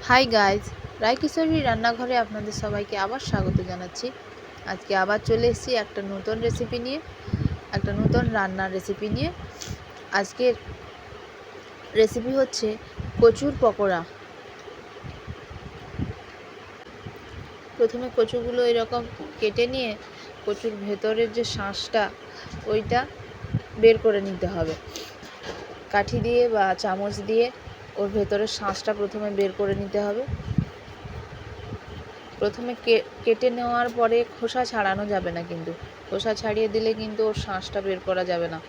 Hi guys, Raikishori রান্নাঘরে আপনাদের সবাইকে আবার স্বাগত জানাচ্ছি। আজকে আবার চলে এসেছি একটা নতুন রেসিপি নিয়ে, একটা নতুন রান্নার রেসিপি নিয়ে। আজকের রেসিপি হচ্ছে কচুর পকোড়া। প্রথমে কচুগুলো এরকম কেটে নিয়ে কচুর ভেতরের যে শাঁসটা ওইটা বের করে নিতে হবে। কাঠি দিয়ে বা চামচ দিয়ে ওর ভেতরের শাঁসটা প্রথমে বের করে নিতে হবে। প্রথমে কেটে নেওয়ার পরে খোসা ছাড়ানো যাবে না, কিন্তু খোসা ছাড়িয়ে দিলে কিন্তু ওর শাঁসটা বের করা যাবে না।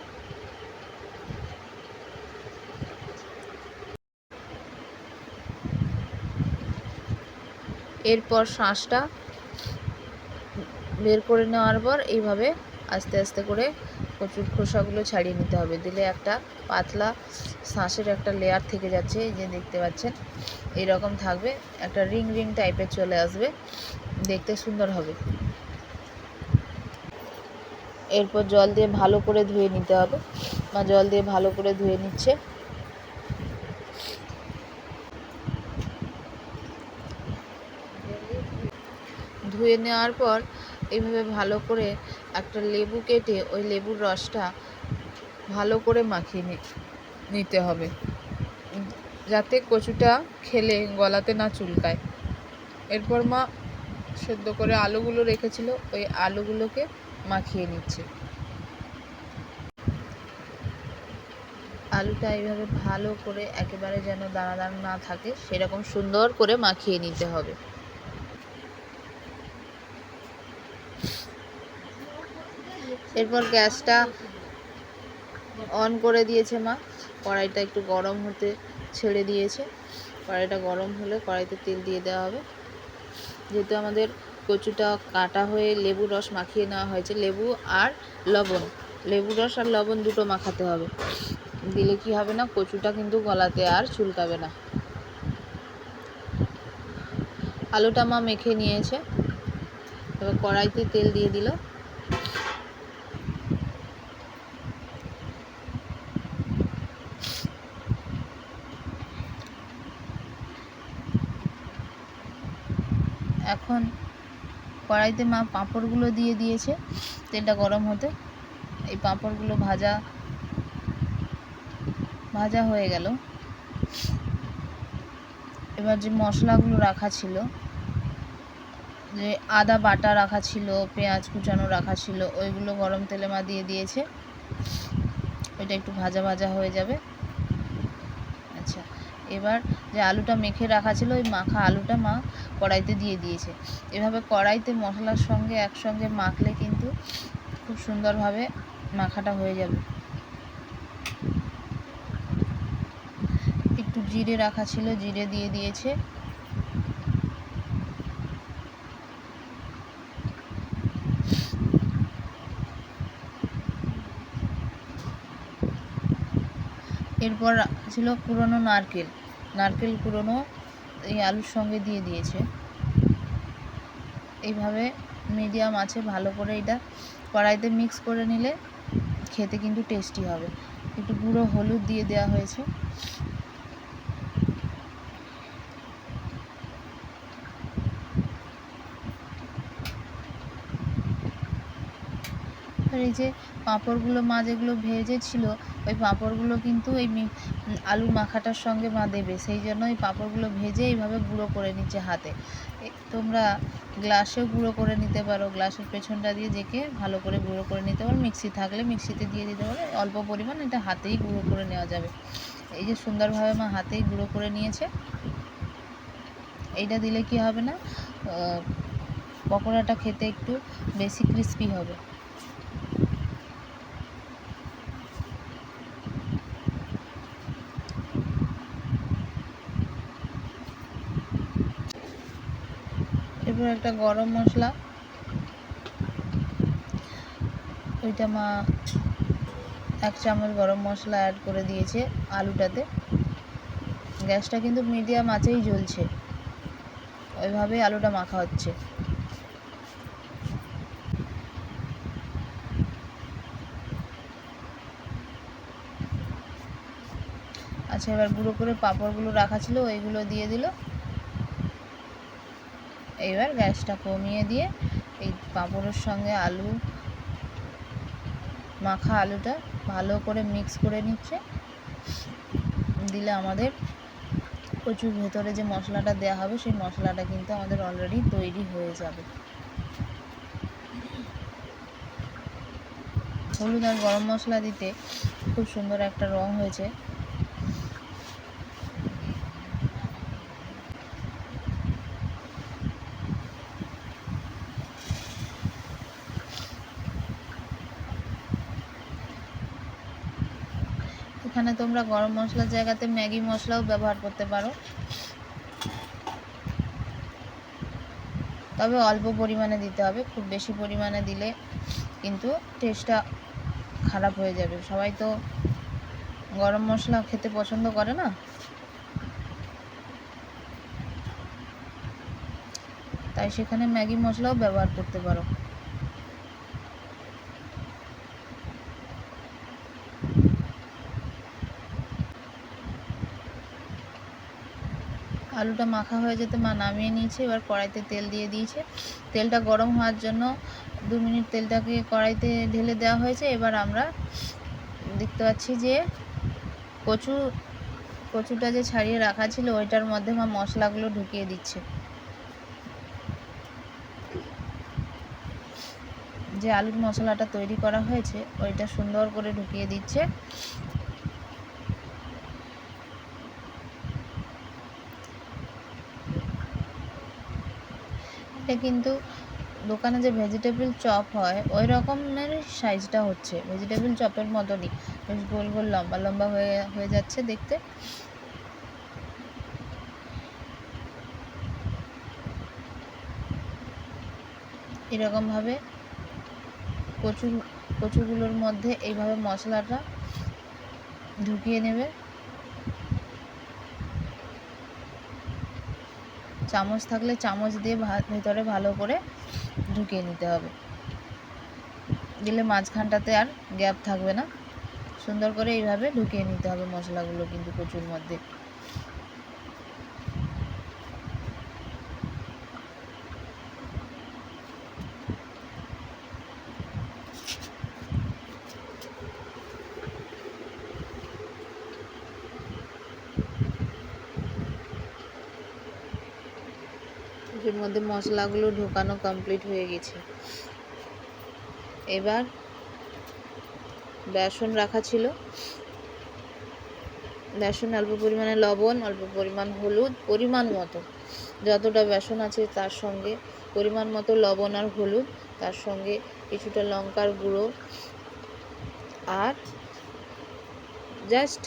এরপর শাঁসটা বের করে নেওয়ার পর এইভাবে আস্তে আস্তে করে কচুর খোসাগুলো ছাড়িয়ে নিতে হবে। দিলে একটা পাতলা শাঁসের একটা লেয়ার থেকে যাচ্ছে, এই যে দেখতে পাচ্ছেন এইরকম থাকবে, একটা রিং রিং টাইপের চলে আসবে, দেখতে সুন্দর হবে। এরপর জল দিয়ে ভালো করে ধুয়ে নিতে হবে, বা জল দিয়ে ভালো করে ধুয়ে নিচ্ছে। ধুয়ে নেওয়ার পর এইভাবে ভালো করে একটা লেবু কেটে ওই লেবুর রসটা ভালো করে মাখিয়ে নিতে হবে, যাতে কচুটা খেলে গলাতে না চুলকায়। এরপর মা সেদ্ধ করে আলুগুলো রেখেছিল, ওই আলুগুলোকে মাখিয়ে নিচ্ছে। আলুটা এইভাবে ভালো করে একেবারে যেন দানা দানা না থাকে সেরকম সুন্দর করে মাখিয়ে নিতে হবে। এরপর গ্যাসটা অন করে দিয়েছে মা, কড়াইটা একটু গরম হতে ছেড়ে দিয়েছে। কড়াইটা গরম হলে কড়াইতে তেল দিয়ে দেওয়া হবে। যেহেতু আমাদের কচুটা কাটা হয়ে লেবু রস মাখিয়ে নেওয়া হয়েছে, লেবু রস আর লবণ দুটো মাখাতে হবে। দিলে কি হবে না, কচুটা কিন্তু গলাতে আর চুলকাবে না। আলুটা মা মেখে নিয়েছে, এবার কড়াইতে তেল দিয়ে দিল। এখন কড়াইতে মা পাঁপড়গুলো দিয়ে দিয়েছে তেলটা গরম হতে। এই পাঁপড়গুলো ভাজা হয়ে গেল। এবার যে মশলাগুলো রাখা ছিল, যে আদা বাটা রাখা ছিল, পেঁয়াজ কুচানো রাখা ছিল, ওইগুলো গরম তেলে মা দিয়ে দিয়েছে। ওইটা একটু ভাজা হয়ে যাবে। আচ্ছা, এবার যে আলুটা মেখে রাখা ছিল ওই মাখা আলুটা মা কড়াইতে দিয়ে দিয়েছে। এভাবে কড়াইতে মশলার সঙ্গে একসঙ্গে মাখলে কিন্তু খুব সুন্দরভাবে মাখাটা হয়ে যাবে। একটু জিরে রাখা ছিল, জিরে দিয়ে দিয়েছে। এরপর ছিল কুড়োনো নারকেল কুড়োনো, এই আলুর সঙ্গে দিয়ে দিয়েছে। এইভাবে মিডিয়াম আছে ভালো করে এটা কড়াইতে মিক্স করে নিলে খেতে কিন্তু টেস্টি হবে। একটু গুঁড়ো হলুদ দিয়ে দেওয়া হয়েছে। আর এই যে পাঁপড়গুলো মা যেগুলো ভেজেছিল, ওই পাঁপড়গুলো কিন্তু এই আলু মাখাটার সঙ্গে মা দেবে, সেই জন্য এই পাঁপড়গুলো ভেজে এইভাবে গুঁড়ো করে নিচ্ছে হাতে। তোমরা গ্লাসেও গুঁড়ো করে নিতে পারো, গ্লাসের পেছনটা দিয়ে জেঁকে ভালো করে গুঁড়ো করে নিতে পারো। মিক্সি থাকলে মিক্সিতে দিয়ে দিতে পারো, অল্প পরিমাণ এটা হাতেই গুঁড়ো করে নেওয়া যাবে। এই যে সুন্দরভাবে মা হাতেই গুঁড়ো করে নিয়েছে। এইটা দিলে কি হবে না, পকোড়াটা খেতে একটু বেশি ক্রিস্পি হবে। এরপর একটা গরম মশলা, ওইটা মা 1 চামচ গরম মশলা অ্যাড করে দিয়েছে আলুটাতে। গ্যাসটা কিন্তু মিডিয়াম আঁচেই জ্বলছে, ওইভাবেই আলুটা মাখা হচ্ছে। আচ্ছা, এবার গুঁড়ো করে পাঁপড়গুলো রাখা ছিল ওইগুলো দিয়ে দিল। এবার গ্যাসটা কমিয়ে দিয়ে এই পাঁপড়ের সঙ্গে আলু মাখা আলুটা ভালো করে মিক্স করে নিচ্ছে। দিলে আমাদের কচুর ভেতরে যে মশলাটা দেওয়া হবে সেই মশলাটা কিন্তু আমাদের অলরেডি তৈরি হয়ে যাবে। হলুদ আর গরম মশলা দিতে খুব সুন্দর একটা রং হয়েছে। এখানে তোমরা গরম মশলার জায়গাতে ম্যাগি মশলাও ব্যবহার করতে পারো, তবে অল্প পরিমাণে দিতে হবে। খুব বেশি পরিমাণে দিলে কিন্তু টেস্টটা খারাপ হয়ে যাবে। সবাই তো গরম মশলা খেতে পছন্দ করে না, তাই সেখানে ম্যাগি মশলাও ব্যবহার করতে পারো। আলুটা মাখা হয়ে যেতে মা নামিয়ে নিয়েছে। এবার কড়াইতে তেল দিয়ে দিয়েছে। তেলটা গরম হওয়ার জন্য 2 মিনিট তেলটাকে কড়াইতে ঢেলে দেওয়া হয়েছে। এবার আমরা দেখতে পাচ্ছি যে কচুটা যে ছাড়িয়ে রাখা ছিল ওইটার মধ্যে মা মশলাগুলো ঢুকিয়ে দিচ্ছে। যে আলুর মশলাটা তৈরি করা হয়েছে ওইটা সুন্দর করে ঢুকিয়ে দিচ্ছে। এটা কিন্তু দোকানে যে ভেজিটেবল চপ হয় ওই রকমের সাইজটা হচ্ছে, ভেজিটেবল চপের মতনই, বেশ গোল গোল লম্বা লম্বা হয়ে যাচ্ছে দেখতে। এরকমভাবে কচুগুলোর মধ্যে এইভাবে মশলাটা ঢুকিয়ে নেবে। চামচ থাকলে চামচ দিয়ে ভেতরে ভালো করে ঢুকিয়ে নিতে হবে, দিলে মাঝখানটাতে আর গ্যাপ থাকবে না। সুন্দর করে এইভাবে ঢুকিয়ে নিতে হবে মশলাগুলো কিন্তু কচুর মধ্যে। কচুর মধ্যে মশলাগুলো ঢোকানো কমপ্লিট হয়ে গেছে। এবার বেসন রাখা ছিল, বেসন, অল্প পরিমাণে লবণ, অল্প পরিমাণ হলুদ, পরিমাণ মতো যতটা বেসন আছে তার সঙ্গে পরিমাণ মতো লবণ আর হলুদ, তার সঙ্গে কিছুটা লঙ্কার গুঁড়ো আর জাস্ট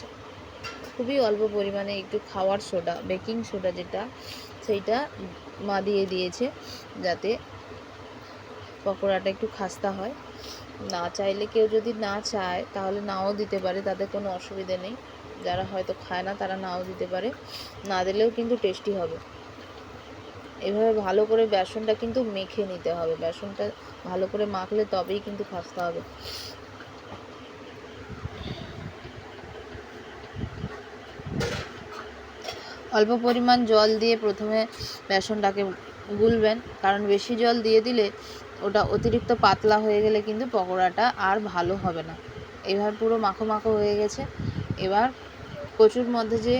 খুবই অল্প পরিমাণে একটু খাওয়ার সোডা, বেকিং সোডা যেটা, সেইটা মা দিয়ে দিয়েছে যাতে পকোড়াটা একটু খাস্তা হয়। না চাইলে কেউ যদি না চায় তাহলে নাও দিতে পারে, তাতে কোনো অসুবিধে নেই। যারা হয়তো খায় না তারা নাও দিতে পারে, না দিলেও কিন্তু টেস্টি হবে। এভাবে ভালো করে বেসনটা কিন্তু মেখে নিতে হবে, বেসনটা ভালো করে মাখলে তবেই কিন্তু খাস্তা হবে। অল্প পরিমাণ জল দিয়ে প্রথমে বেসনটাকে গুলবেন, কারণ বেশি জল দিয়ে দিলে ওটা অতিরিক্ত পাতলা হয়ে গেলে কিন্তু পকোড়াটা আর ভালো হবে না। এবার পুরো মাখো মাখো হয়ে গেছে। এবার কচুর মধ্যে যে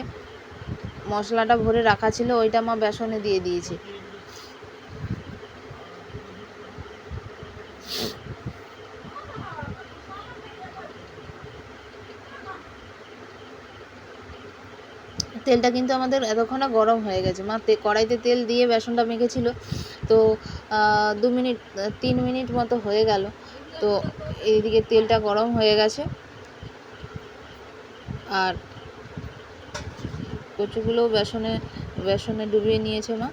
মশলাটা ভরে রাখা ছিল ওইটা মা বেসনে দিয়ে দিয়েছি। তেলটা কিন্তু আমাদের এতক্ষণে গরম হয়ে গেছে। মা কড়াইতে তেল দিয়ে বেসনটা মেখেছিল, তো 3 মিনিট মতো হয়ে গেল। তো এইদিকে তেলটা গরম হয়ে গেছে আর কচুগুলোও বেসনে ডুবিয়ে নিয়েছে মা।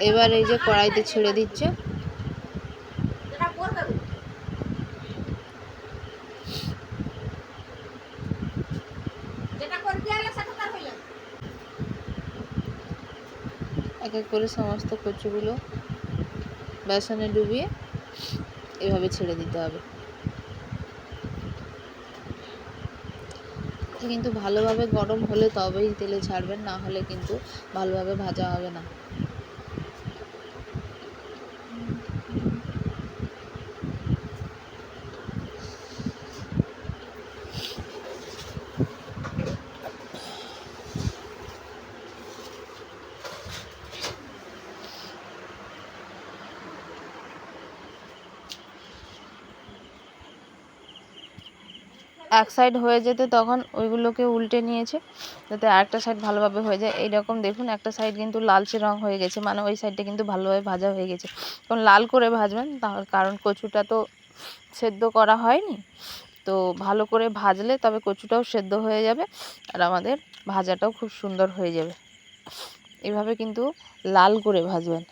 এবার এই যে কড়াইতে ছেড়ে দিচ্ছে। এক এক করে সমস্ত কচুগুলো বেসনে ডুবিয়ে এভাবে ছেড়ে দিতে হবে। কিন্তু ভালোভাবে গরম হলে তবেই তেলে ছাড়বেন, না হলে কিন্তু ভালোভাবে ভাজা হবে না। এক সাইড হয়ে যেতে তখন ওইগুলোকে উল্টে নিয়েছে যাতে আরেকটা সাইড ভালোভাবে হয়ে যায়। এইরকম দেখুন একটা সাইড কিন্তু লালচে রং হয়ে গেছে, মানে ওই সাইডটা কিন্তু ভালোভাবে ভাজা হয়ে গেছে। কারণ লাল করে ভাজবেন, কারণ কচুটা তো সেদ্ধ করা হয়নি, তো ভালো করে ভাজলে তবে কচুটাও সেদ্ধ হয়ে যাবে আর আমাদের ভাজাটাও খুব সুন্দর হয়ে যাবে। এভাবে কিন্তু লাল করে ভাজবেন।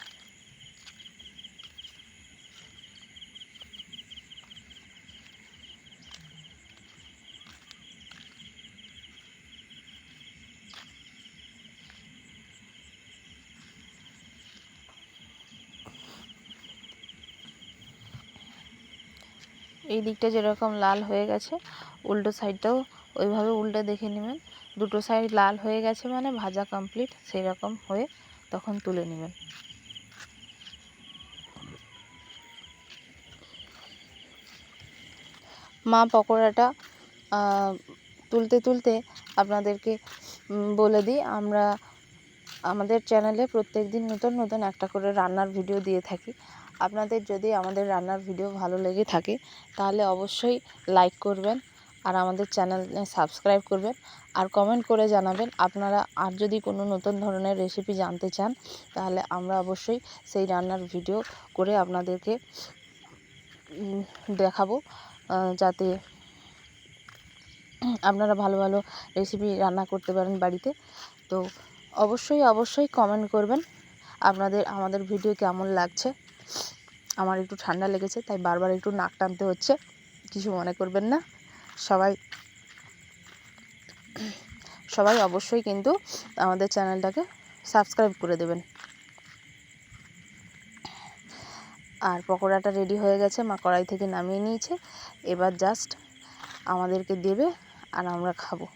এই দিকটা যেরকম লাল হয়ে গেছে উল্টো সাইডটাও ওইভাবে উল্টে দেখে নেবেন। দুটো সাইড লাল হয়ে গেছে মানে ভাজা কমপ্লিট, সেই রকম হয়ে তখন তুলে নেবেন। মা পকোড়াটা তুলতে তুলতে আপনাদেরকে বলে দিই, আমরা আমাদের চ্যানেলে প্রত্যেক দিন নতুন নতুন একটা করে রান্নার ভিডিও দিয়ে থাকি। আপনাদের যদি আমাদের রান্নার ভিডিও ভালো লেগে থাকে তাহলে অবশ্যই লাইক করবেন আর আমাদের চ্যানেলে সাবস্ক্রাইব করবেন আর কমেন্ট করে জানাবেন আপনারা আর যদি কোনো নতুন ধরনের রেসিপি জানতে চান তাহলে আমরা অবশ্যই সেই রান্নার ভিডিও করে আপনাদেরকে দেখাবো, যাতে আপনারা ভালো ভালো রেসিপি রান্না করতে পারেন বাড়িতে। তো অবশ্যই কমেন্ট করবেন আমাদের ভিডিও কেমন লাগছে। আমার একটু ঠান্ডা লেগেছে তাই বারবার একটু নাক টানতে হচ্ছে, কিছু মনে করবেন না। সবাই অবশ্যই কিন্তু আমাদের চ্যানেলটাকে সাবস্ক্রাইব করে দেবেন। আর পকোড়াটা রেডি হয়ে গেছে, মা কড়াই থেকে নামিয়ে নিয়েছে, এবার জাস্ট আমাদেরকে দেবে আর আমরা খাবো।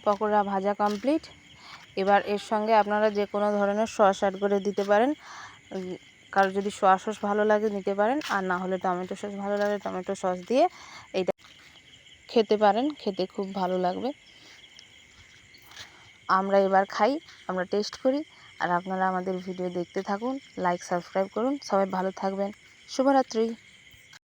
পকোড়া ভাজা কমপ্লিট। এবার এর সঙ্গে আপনারা যে কোনো ধরনের সস অ্যাড করে দিতে পারেন। কারো যদি সোয়া সস ভালো লাগে নিতে পারেন, আর না হলে টমেটো সস ভালো লাগে টমেটো সস দিয়ে এইটা খেতে পারেন, খেতে খুব ভালো লাগবে। আমরা এবার খাই, আমরা টেস্ট করি, আর আপনারা আমাদের ভিডিও দেখতে থাকুন, লাইক সাবস্ক্রাইব করুন। সবাই ভালো থাকবেন। শুভরাত্রি।